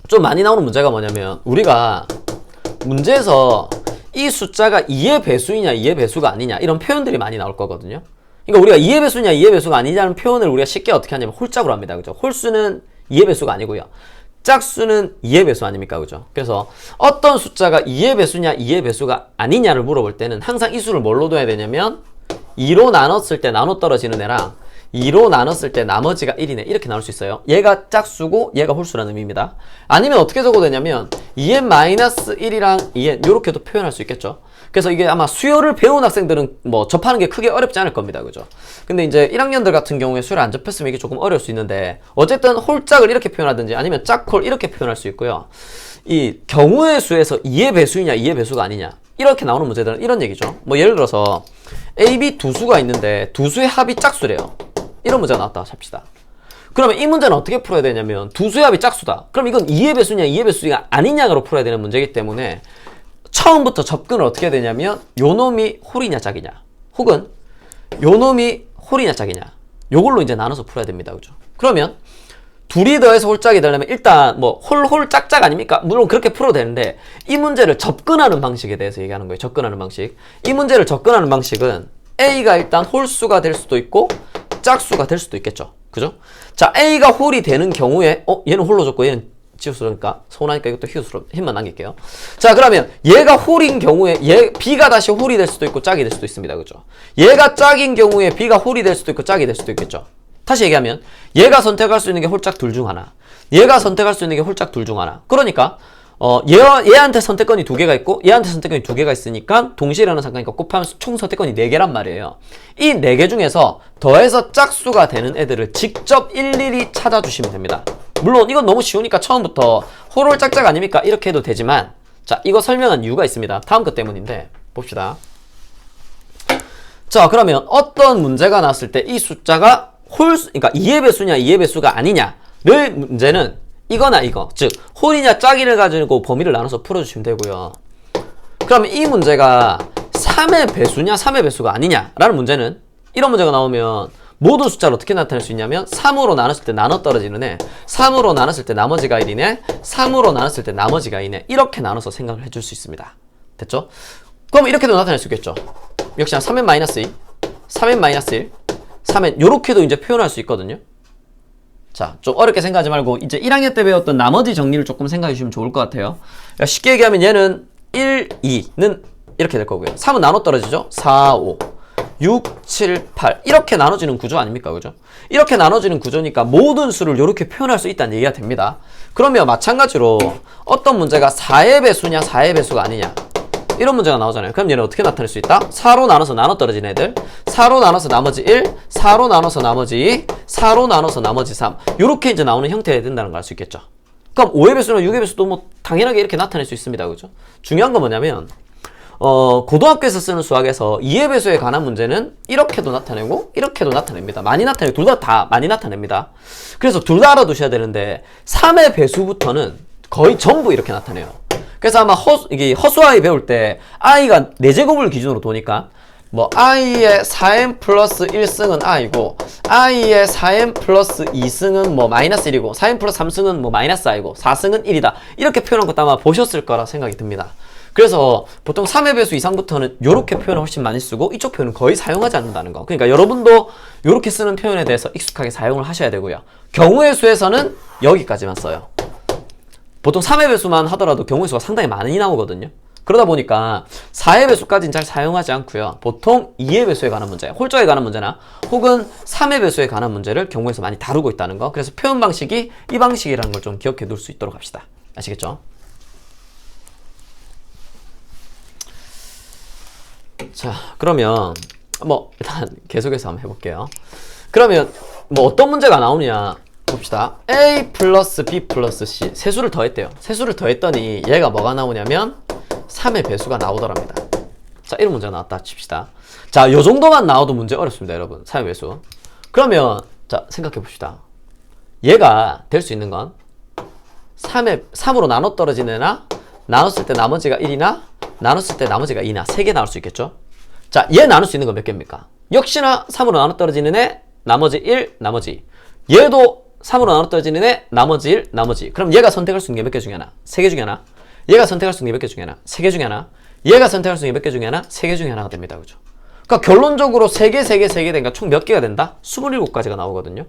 좀 많이 나오는 문제가 뭐냐면 우리가 문제에서 이 숫자가 2의 배수이냐 2의 배수가 아니냐 이런 표현들이 많이 나올 거거든요. 그러니까 우리가 2의 배수냐 2의 배수가 아니냐는 표현을 우리가 쉽게 어떻게 하냐면 홀짝으로 합니다. 그죠? 홀수는 2의 배수가 아니고요. 짝수는 2의 배수 아닙니까? 그죠? 그래서 어떤 숫자가 2의 배수냐 2의 배수가 아니냐를 물어볼 때는 항상 이 수를 뭘로 둬야 되냐면 2로 나눴을 때 나눠 떨어지는 애랑 2로 나눴을 때 나머지가 1이네 이렇게 나올 수 있어요. 얘가 짝수고 얘가 홀수라는 의미입니다. 아니면 어떻게 적어도 되냐면 2n-1이랑 2n 이렇게도 표현할 수 있겠죠. 그래서 이게 아마 수요를 배운 학생들은 뭐 접하는 게 크게 어렵지 않을 겁니다. 그죠? 근데 이제 1학년들 같은 경우에 수요를 안 접했으면 이게 조금 어려울 수 있는데 어쨌든 홀짝을 이렇게 표현하든지 아니면 짝홀 이렇게 표현할 수 있고요. 이 경우의 수에서 2의 배수이냐 2의 배수가 아니냐 이렇게 나오는 문제들은 이런 얘기죠. 뭐 예를 들어서 A, B 두 수가 있는데 두 수의 합이 짝수래요. 이런 문제가 나왔다 합시다. 그러면 이 문제는 어떻게 풀어야 되냐면 두 수의 합이 짝수다. 그럼 이건 2의 배수냐 2의 배수가 아니냐로 풀어야 되는 문제이기 때문에 처음부터 접근을 어떻게 해야 되냐면 요 놈이 홀이냐 짝이냐 혹은 요 놈이 홀이냐 짝이냐 요걸로 이제 나눠서 풀어야 됩니다. 그죠? 그러면 둘이 더해서 홀짝이 되려면 일단 뭐 홀 짝짝 아닙니까? 물론 그렇게 풀어도 되는데 이 문제를 접근하는 방식에 대해서 얘기하는 거예요. 접근하는 방식. 이 문제를 접근하는 방식은 A가 일단 홀수가 될 수도 있고 짝수가 될 수도 있겠죠. 그죠? 자, A가 홀이 되는 경우에 얘는 홀로 줬고 얘는 지우스러니까 서운하니까 이것도 희우스러 힘만 남길게요. 자, 그러면 얘가 홀인 경우에 B가 다시 홀이 될 수도 있고 짝이 될 수도 있습니다. 그죠? 얘가 짝인 경우에 B가 홀이 될 수도 있고 짝이 될 수도 있겠죠. 다시 얘기하면 얘가 선택할 수 있는 게 홀짝 둘 중 하나, 얘가 선택할 수 있는 게 홀짝 둘 중 하나. 그러니까 얘한테 선택권이 2개가 있고 얘한테 선택권이 2개가 있으니까 동시에 일어나는 사건이니까 곱하면 총 선택권이 4개란 말이에요. 이 4개 중에서 더해서 짝수가 되는 애들을 직접 일일이 찾아주시면 됩니다. 물론 이건 너무 쉬우니까 처음부터 홀홀 짝짝 아닙니까? 이렇게 해도 되지만, 자, 이거 설명한 이유가 있습니다. 다음 것 때문인데 봅시다. 자, 그러면 어떤 문제가 나왔을 때 이 숫자가 그러니까 2의 배수냐 2의 배수가 아니냐를 문제는 이거나 이거, 즉 홀이냐 짝이를 가지고 범위를 나눠서 풀어주시면 되고요. 그러면 이 문제가 3의 배수냐 3의 배수가 아니냐라는 문제는 이런 문제가 나오면 모든 숫자를 어떻게 나타낼 수 있냐면 3으로 나눴을 때 나눠 떨어지는 애, 3으로 나눴을 때 나머지가 1이네, 3으로 나눴을 때 나머지가 2네, 이렇게 나눠서 생각을 해줄 수 있습니다. 됐죠? 그럼 이렇게도 나타낼 수 있겠죠. 역시나 3n 마이너스 2, 3n 마이너스 1, 3n 요렇게도 이제 표현할 수 있거든요. 자, 좀 어렵게 생각하지 말고 이제 1학년 때 배웠던 나머지 정리를 조금 생각해 주시면 좋을 것 같아요. 쉽게 얘기하면 얘는 1, 2는 이렇게 될 거고요. 3은 나눠 떨어지죠? 4, 5, 6, 7, 8 이렇게 나눠지는 구조 아닙니까? 그죠? 이렇게 나눠지는 구조니까 모든 수를 이렇게 표현할 수 있다는 얘기가 됩니다. 그러면 마찬가지로 어떤 문제가 4의 배수냐 4의 배수가 아니냐 이런 문제가 나오잖아요. 그럼 얘는 어떻게 나타낼 수 있다? 4로 나눠서 나눠 떨어진 애들, 4로 나눠서 나머지 1, 4로 나눠서 나머지 2, 4로 나눠서 나머지 3 이렇게 이제 나오는 형태가 된다는 걸 알 수 있겠죠. 그럼 5의 배수나 6의 배수도 뭐 당연하게 이렇게 나타낼 수 있습니다. 그죠? 중요한 건 뭐냐면 고등학교에서 쓰는 수학에서 2의 배수에 관한 문제는 이렇게도 나타내고 이렇게도 나타냅니다. 많이 나타내고 둘 다 많이 나타냅니다. 그래서 둘 다 알아두셔야 되는데 3의 배수부터는 거의 전부 이렇게 나타내요. 그래서 아마 이게 허수아이 배울 때 i가 4제곱을 기준으로 도니까 뭐 i의 4n 플러스 1승은 i고 i의 4n 플러스 2승은 뭐 마이너스 1이고 4n 플러스 3승은 뭐 마이너스 i고 4승은 1이다 이렇게 표현한 것도 아마 보셨을 거라 생각이 듭니다. 그래서 보통 3의 배수 이상부터는 이렇게 표현을 훨씬 많이 쓰고 이쪽 표현은 거의 사용하지 않는다는 거. 그러니까 여러분도 이렇게 쓰는 표현에 대해서 익숙하게 사용을 하셔야 되고요. 경우의 수에서는 여기까지만 써요. 보통 3의 배수만 하더라도 경우의 수가 상당히 많이 나오거든요. 그러다 보니까 4의 배수까지는 잘 사용하지 않고요. 보통 2의 배수에 관한 문제, 홀짝에 관한 문제나 혹은 3의 배수에 관한 문제를 경우에서 많이 다루고 있다는 거. 그래서 표현 방식이 이 방식이라는 걸 좀 기억해 둘 수 있도록 합시다. 아시겠죠? 자, 그러면 뭐 일단 계속해서 한번 해볼게요. 그러면 뭐 어떤 문제가 나오느냐 봅시다. A 플러스 B 플러스 C 세수를 더했대요. 세수를 더했더니 얘가 뭐가 나오냐면 3의 배수가 나오더랍니다. 자, 이런 문제가 나왔다 칩시다. 자, 요 정도만 나와도 문제 어렵습니다, 여러분. 3의 배수. 그러면 자, 생각해 봅시다. 얘가 될 수 있는 건 3으로 나눠 떨어지는 애나 나눴을 때 나머지가 1이나 나눴을 때 나머지가 2나 3개 나올 수 있겠죠? 자, 얘 나눌 수 있는 건 몇 개입니까? 역시나 3으로 나눠 떨어지는 애, 나머지 1, 나머지. 얘도 3으로 나눠 떨어지는 애, 나머지 1, 나머지. 그럼 얘가 선택할 수 있는 게 몇 개 중에 하나? 3개 중에 하나. 얘가 선택할 수 있는 게 몇 개 중에 하나? 3개 중에 하나. 얘가 선택할 수 있는 게 몇 개 중에 하나? 3개 중에 하나가 됩니다. 그죠? 그러니까 결론적으로 3개, 3개, 3개 되니까 총 몇 개가 된다? 27가지가 나오거든요.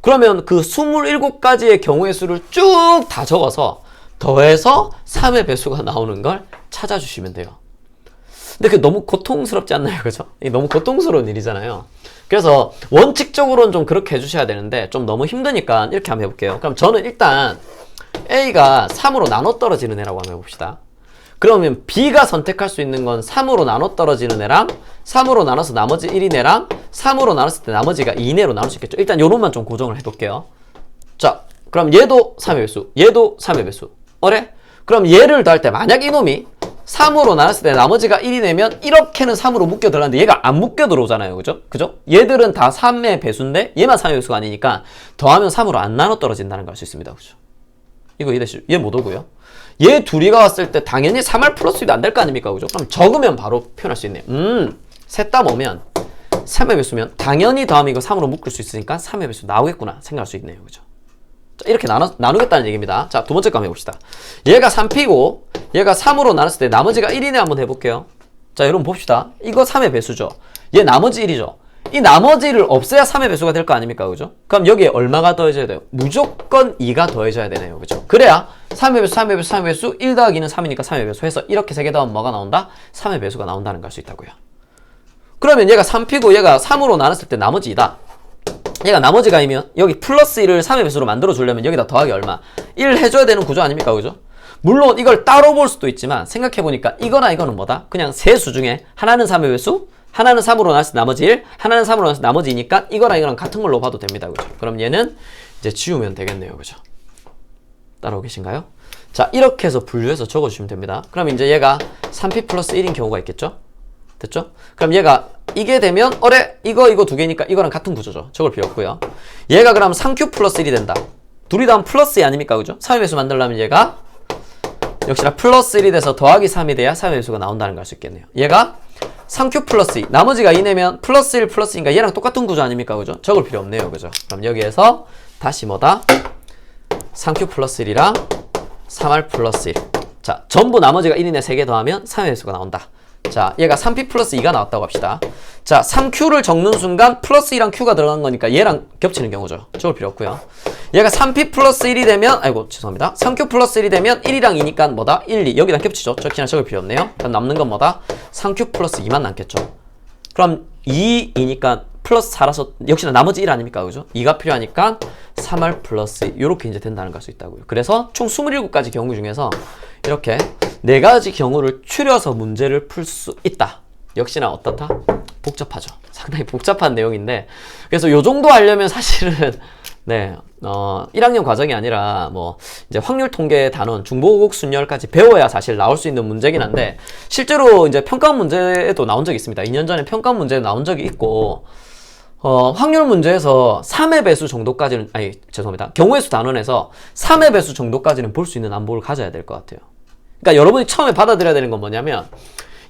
그러면 그 27가지의 경우의 수를 쭉 다 적어서 더해서 3의 배수가 나오는 걸 찾아주시면 돼요. 근데 그게 너무 고통스럽지 않나요? 그죠? 이게 너무 고통스러운 일이잖아요. 그래서 원칙적으로는 좀 그렇게 해주셔야 되는데 좀 너무 힘드니까 이렇게 한번 해볼게요. 그럼 저는 일단 A가 3으로 나눠 떨어지는 애라고 한번 해봅시다. 그러면 B가 선택할 수 있는 건 3으로 나눠 떨어지는 애랑 3으로 나눠서 나머지 1인 애랑 3으로 나눴을 때 나머지가 2인애로 나눌 수 있겠죠. 일단 요놈만 좀 고정을 해둘게요. 자, 그럼 얘도 3의 배수, 얘도 3의 배수. 어래? 그럼 얘를 더할 때 만약 이놈이 3으로 나눴을 때 나머지가 1이내면 이렇게는 3으로 묶여 들어가는데 얘가 안 묶여 들어오잖아요. 그죠? 그죠? 얘들은 다 3의 배수인데 얘만 3의 배수가 아니니까 더하면 3으로 안 나눠 떨어진다는 걸 알 수 있습니다. 그죠? 이거 이해되시죠? 얘 못 오고요. 얘 둘이가 왔을 때 당연히 3R 플러스 1도 안 될 거 아닙니까? 그죠? 그럼 적으면 바로 표현할 수 있네요. 셋 다 뭐면 3의 배수면 당연히 더하면 이거 3으로 묶을 수 있으니까 3의 배수 나오겠구나 생각할 수 있네요. 그죠? 자, 이렇게 나누겠다는 얘기입니다. 자, 두 번째 거 한번 해봅시다. 얘가 3P고 얘가 3으로 나눴을 때 나머지가 1이네 한번 해볼게요. 자, 여러분 봅시다. 이거 3의 배수죠. 얘 나머지 1이죠. 이 나머지를 없애야 3의 배수가 될 거 아닙니까? 그죠? 그럼 여기에 얼마가 더해져야 돼요? 무조건 2가 더해져야 되네요. 그죠? 그래야 3의 배수, 3의 배수, 3의 배수, 1 더하기는 3이니까 3의 배수 해서 이렇게 3개 더하면 뭐가 나온다? 3의 배수가 나온다는 걸 알 수 있다고요. 그러면 얘가 3P고 얘가 3으로 나눴을 때 나머지 2다. 얘가 나머지가 아니면 여기 플러스 1을 3의 배수로 만들어 주려면 여기다 더하기 얼마? 1 해줘야 되는 구조 아닙니까? 그죠? 물론 이걸 따로 볼 수도 있지만 생각해보니까 이거나 이거는 뭐다? 그냥 세 수 중에 하나는 3의 배수, 하나는 3으로 나눴을 때 나머지 1, 하나는 3으로 나눴을 때 나머지 2니까 이거랑 이거랑 같은 걸로 봐도 됩니다. 그죠? 그럼 얘는 이제 지우면 되겠네요. 그죠? 따라오고 계신가요? 자, 이렇게 해서 분류해서 적어주시면 됩니다. 그럼 이제 얘가 3P 플러스 1인 경우가 있겠죠? 됐죠? 그럼 얘가 이게 되면 이거 두 개니까 이거랑 같은 구조죠. 적을 필요 없고요. 얘가 그럼 3Q 플러스 1이 된다. 둘이 다 플러스 2 아닙니까? 그죠? 3의 배수 만들려면 얘가 역시나 플러스 1이 돼서 더하기 3이 돼야 3의 배수가 나온다는 걸 알 수 있겠네요. 얘가 3Q 플러스 2 나머지가 2내면 플러스 1 플러스 2니까 얘랑 똑같은 구조 아닙니까? 그죠? 적을 필요 없네요. 그죠? 그럼 여기에서 다시 뭐다? 3Q 플러스 1이랑 3R 플러스 1. 자, 전부 나머지가 1이네 3개 더하면 3의 배수가 나온다. 자, 얘가 3P 플러스 2가 나왔다고 합시다. 자, 3Q를 적는 순간 플러스 2랑 Q가 들어간 거니까 얘랑 겹치는 경우죠. 적을 필요 없고요. 얘가 3P 플러스 1이 되면, 아이고, 죄송합니다. 3Q 플러스 1이 되면 1이랑 2니까 뭐다? 1, 2. 여기랑 겹치죠. 적기나 적을 필요 없네요. 그럼 남는 건 뭐다? 3Q 플러스 2만 남겠죠. 그럼 2이니까 플러스 4라서 역시나 나머지 1 아닙니까? 그죠? 2가 필요하니까 3R 플러스 2. 요렇게 이제 된다는 걸 알 수 있다고요. 그래서 총 27가지 경우 중에서 이렇게 4가지 경우를 추려서 문제를 풀 수 있다. 역시나 어떻다? 복잡하죠. 상당히 복잡한 내용인데, 그래서 요 정도 하려면 사실은 네, 1학년 과정이 아니라 뭐 이제 확률 통계 단원, 중보국 순열까지 배워야 사실 나올 수 있는 문제긴 한데, 실제로 이제 평가 문제에도 나온 적이 있습니다. 2년 전에 평가 문제에 나온 적이 있고, 확률 문제에서 3의 배수 정도까지는, 아니, 죄송합니다. 경우의 수 단원에서 3의 배수 정도까지는 볼 수 있는 안보를 가져야 될 것 같아요. 그러니까 여러분이 처음에 받아들여야 되는 건 뭐냐면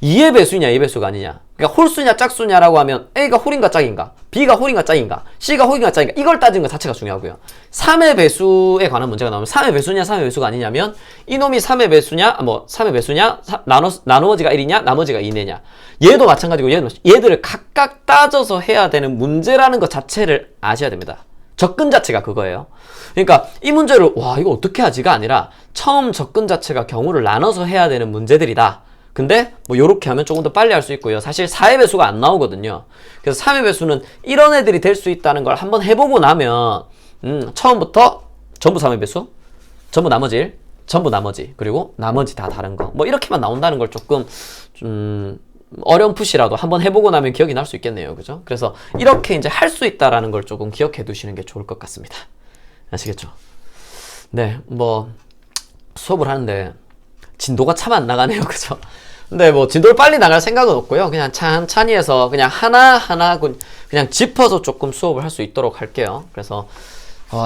2의 배수냐 2의 배수가 아니냐, 그러니까 홀수냐 짝수냐라고 하면 A가 홀인가 짝인가, B가 홀인가 짝인가, C가 홀인가 짝인가, 이걸 따지는 것 자체가 중요하고요. 3의 배수에 관한 문제가 나오면 3의 배수냐 3의 배수가 아니냐면 이놈이 3의 배수냐, 뭐 3의 배수냐, 나머지가 1이냐 나머지가 2네냐, 얘도 마찬가지고 얘들을 각각 따져서 해야 되는 문제라는 것 자체를 아셔야 됩니다. 접근 자체가 그거예요. 그러니까 이 문제를 와 이거 어떻게 하지가 아니라 처음 접근 자체가 경우를 나눠서 해야 되는 문제들이다. 근데 뭐 요렇게 하면 조금 더 빨리 할 수 있고요. 사실 4의 배수가 안 나오거든요. 그래서 3의 배수는 이런 애들이 될 수 있다는 걸 한번 해보고 나면 처음부터 전부 3의 배수, 전부 나머지 1, 전부 나머지, 그리고 나머지 다 다른 거, 뭐 이렇게만 나온다는 걸 조금 어렴풋이라도 한번 해보고 나면 기억이 날 수 있겠네요. 그죠? 그래서 이렇게 이제 할 수 있다라는 걸 조금 기억해 두시는 게 좋을 것 같습니다. 아시겠죠? 네, 뭐 수업을 하는데 진도가 참 안 나가네요. 그죠? 근데 뭐 진도를 빨리 나갈 생각은 없고요. 그냥 찬찬히 해서 그냥 하나하나 그냥 짚어서 조금 수업을 할 수 있도록 할게요. 그래서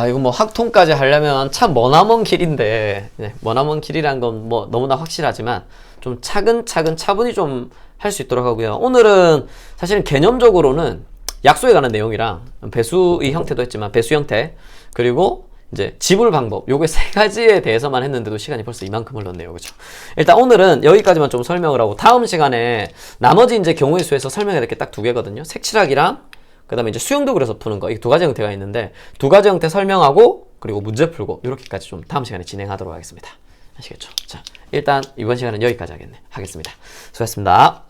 이거 뭐 학통까지 하려면 참 머나먼 길인데, 네, 머나먼 길이란 건 뭐 너무나 확실하지만 좀 차근차근 차분히 좀 할 수 있도록 하고요. 오늘은 사실은 개념적으로는 약수에 관한 내용이랑 배수의 형태도 했지만 배수 형태, 그리고 이제 지불 방법, 요게 3가지에 대해서만 했는데도 시간이 벌써 이만큼 흘렀네요. 그죠? 일단 오늘은 여기까지만 좀 설명을 하고, 다음 시간에 나머지 이제 경우의 수에서 설명해야 될 게 딱 2개거든요. 색칠하기랑 그 다음에 이제 수영도 그려서 푸는 거, 이 2가지 형태가 있는데 2가지 형태 설명하고 그리고 문제 풀고 이렇게까지 좀 다음 시간에 진행하도록 하겠습니다. 아시겠죠? 자, 일단 이번 시간은 여기까지 하겠습니다. 수고하셨습니다.